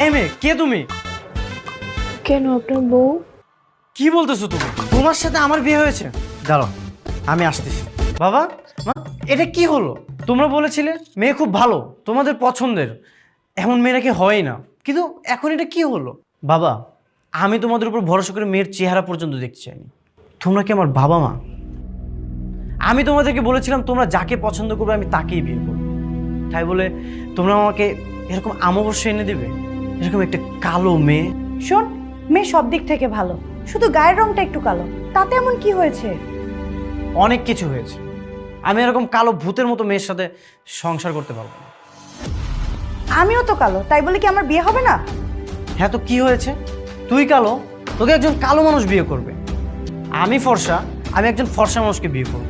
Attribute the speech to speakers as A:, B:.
A: এই মেয়ে, কে তুমি?
B: কেন আপনার বউ?
A: কি বলতেছো তুমি? তোমার সাথে আমার বিয়ে হয়েছে? দাঁড়াও, আমি আসতেছি। বাবা, মা, এটা কি হলো? তোমরা বলেছিলে মেয়ে খুব ভালো, তোমাদের পছন্দের, এমন মেয়েরা কি হয় না, কিন্তু এখন এটা কি হলো? বাবা, আমি তোমাদের উপর ভরসা করে মেয়ের চেহারা পর্যন্ত দেখতে চাইনি। তোমরা কি আমার বাবা মা? আমি তোমাদেরকে বলেছিলাম তোমরা যাকে পছন্দ করবে আমি তাকেই বিয়ে করবো, তাই বলে তোমরা আমাকে এরকম অমাবস্য এনে দেবে? এরকম একটা কালো মেয়ে।
C: শোন, মেয়ে সব দিক থেকে ভালো, শুধু গায়ের রংটা একটু কালো, তাতে এমন কি হয়েছে?
A: অনেক কিছু হয়েছে। আমি এরকম কালো ভূতের মতো মেয়ের সাথে সংসার করতে পারবো না।
C: আমিও তো কালো, তাই বলে কি আমার বিয়ে হবে না?
A: হ্যাঁ, তো কি হয়েছে? তুই কালো, তোকে একজন কালো মানুষ বিয়ে করবে। আমি ফর্সা, আমি একজন ফর্সা মানুষকে বিয়ে করবো।